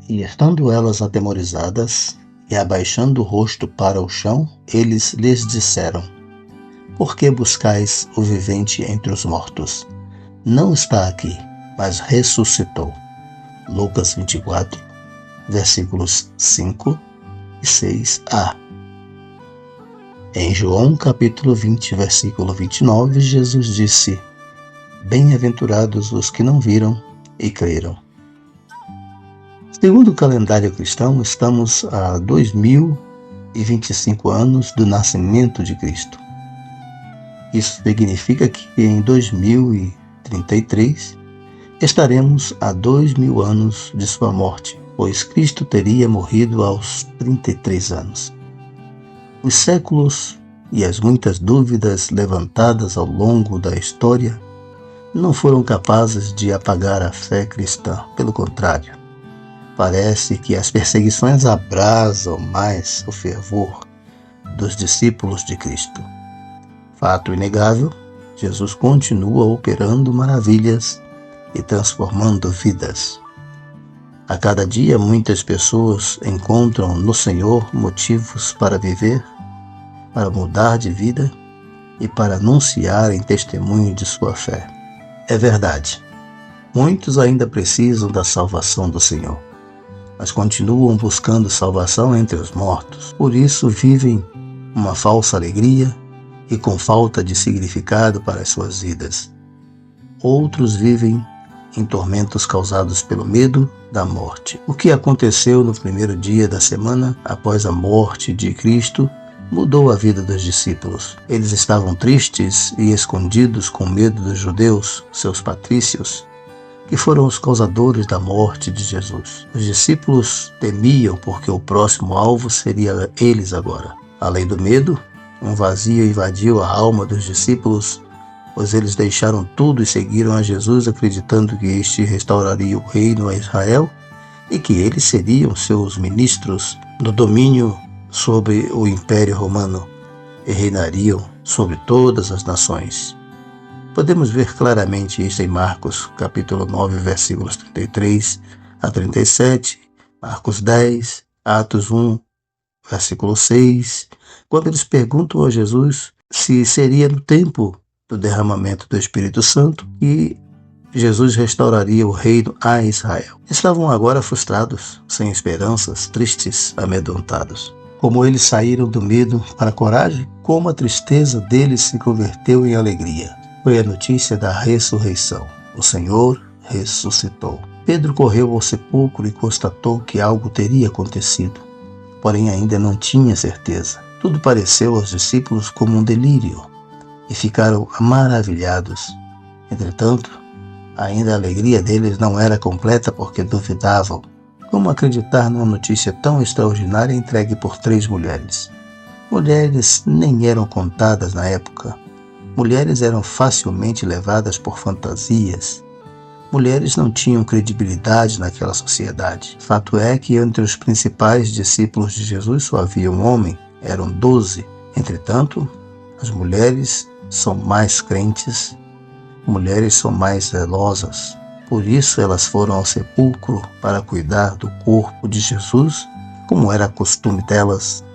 E estando elas atemorizadas, e abaixando o rosto para o chão, eles lhes disseram: Por que buscais o vivente entre os mortos? Não está aqui, mas ressuscitou. Lucas 24, versículos 5 e 6a. Em João capítulo 20, versículo 29, Jesus disse: Bem-aventurados os que não viram e creram. Segundo o calendário cristão, estamos a 2025 anos do nascimento de Cristo. Isso significa que em 2033 estaremos a 2000 anos de sua morte, pois Cristo teria morrido aos 33 anos. Os séculos e as muitas dúvidas levantadas ao longo da história não foram capazes de apagar a fé cristã. Pelo contrário, parece que as perseguições abrasam mais o fervor dos discípulos de Cristo. Fato inegável, Jesus continua operando maravilhas e transformando vidas. A cada dia, muitas pessoas encontram no Senhor motivos para viver, para mudar de vida e para anunciar em testemunho de sua fé. É verdade, muitos ainda precisam da salvação do Senhor, mas continuam buscando salvação entre os mortos. Por isso vivem uma falsa alegria e com falta de significado para as suas vidas. Outros vivem em tormentos causados pelo medo da morte. O que aconteceu no primeiro dia da semana após a morte de Cristo mudou a vida dos discípulos. Eles estavam tristes e escondidos com medo dos judeus, seus patrícios, que foram os causadores da morte de Jesus. Os discípulos temiam porque o próximo alvo seria eles agora. Além do medo, um vazio invadiu a alma dos discípulos, pois eles deixaram tudo e seguiram a Jesus, acreditando que este restauraria o reino a Israel e que eles seriam seus ministros no domínio sobre o Império Romano e reinariam sobre todas as nações. Podemos ver claramente isso em Marcos capítulo 9, versículos 33 a 37, Marcos 10, Atos 1, versículo 6, quando eles perguntam a Jesus se seria no tempo do derramamento do Espírito Santo e Jesus restauraria o reino a Israel. Estavam agora frustrados, sem esperanças, tristes, amedrontados. Como eles saíram do medo para a coragem, como a tristeza deles se converteu em alegria. Foi a notícia da ressurreição. O Senhor ressuscitou. Pedro correu ao sepulcro e constatou que algo teria acontecido, porém ainda não tinha certeza. Tudo pareceu aos discípulos como um delírio e ficaram maravilhados. Entretanto, ainda a alegria deles não era completa porque duvidavam. Como acreditar numa notícia tão extraordinária entregue por 3 mulheres? Mulheres nem eram contadas na época. Mulheres eram facilmente levadas por fantasias. Mulheres não tinham credibilidade naquela sociedade. Fato é que entre os principais discípulos de Jesus só havia um homem, eram 12. Entretanto, as mulheres são mais crentes, mulheres são mais zelosas. Por isso elas foram ao sepulcro para cuidar do corpo de Jesus, como era costume delas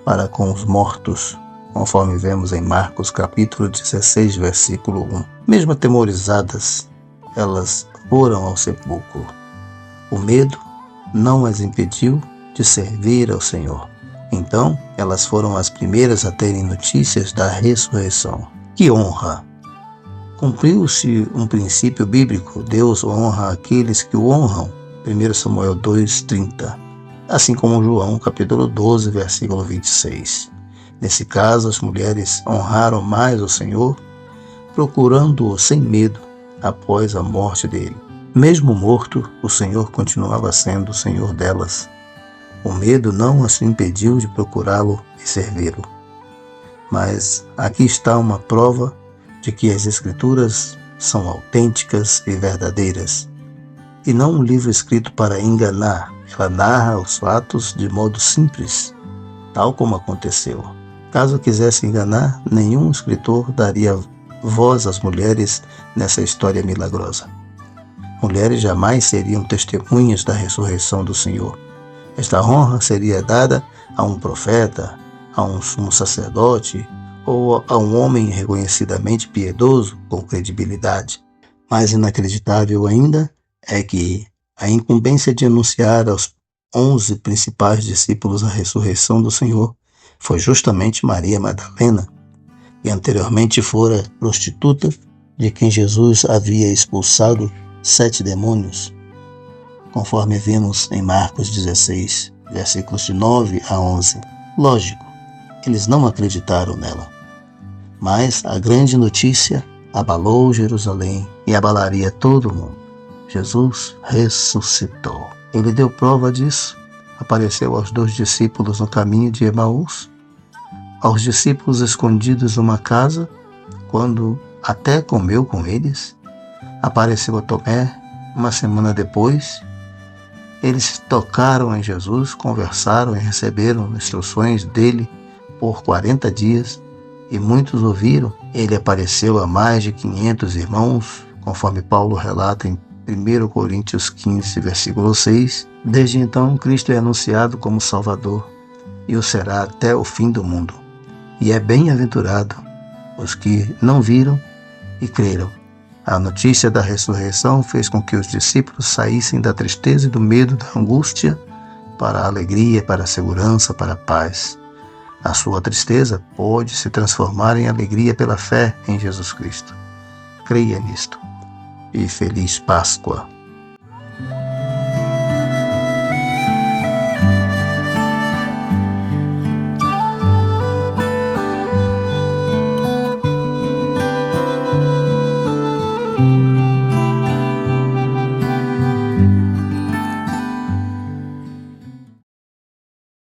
para com os mortos, conforme vemos em Marcos capítulo 16, versículo 1. Mesmo atemorizadas, elas foram ao sepulcro. O medo não as impediu de servir ao Senhor. Então, elas foram as primeiras a terem notícias da ressurreição. Que honra! Cumpriu-se um princípio bíblico: Deus honra aqueles que o honram. 1 Samuel 2:30. Assim como João capítulo 12, versículo 26. Nesse caso, as mulheres honraram mais o Senhor, procurando-o sem medo após a morte dele. Mesmo morto, o Senhor continuava sendo o Senhor delas. O medo não as impediu de procurá-lo e servi-lo. Mas aqui está uma prova de que as Escrituras são autênticas e verdadeiras, e não um livro escrito para enganar. Ela narra os fatos de modo simples, tal como aconteceu. Caso quisesse enganar, nenhum escritor daria voz às mulheres nessa história milagrosa. mulheres jamais seriam testemunhas da ressurreição do Senhor. Esta honra seria dada a um profeta, a um sumo sacerdote ou a um homem reconhecidamente piedoso com credibilidade. Mais inacreditável ainda é que a incumbência de anunciar aos 11 principais discípulos a ressurreição do Senhor foi justamente Maria Madalena, que anteriormente fora prostituta, de quem Jesus havia expulsado 7 demônios, conforme vimos em Marcos 16, versículos de 9 a 11. Lógico, eles não acreditaram nela. Mas a grande notícia abalou Jerusalém e abalaria todo o mundo. Jesus ressuscitou. Ele deu prova disso. Apareceu aos 2 discípulos no caminho de Emaús, aos discípulos escondidos numa casa, quando até comeu com eles. Apareceu a Tomé uma semana depois. Eles tocaram em Jesus, conversaram e receberam instruções dele por 40 dias, e muitos ouviram. Ele apareceu a mais de 500 irmãos, conforme Paulo relata em 1 Coríntios 15, versículo 6. Desde então, Cristo é anunciado como Salvador, e o será até o fim do mundo. E é bem-aventurado os que não viram e creram. A notícia da ressurreição fez com que os discípulos saíssem da tristeza e do medo, da angústia, para a alegria, para a segurança, para a paz. A sua tristeza pode se transformar em alegria pela fé em Jesus Cristo. Creia nisto. E feliz Páscoa!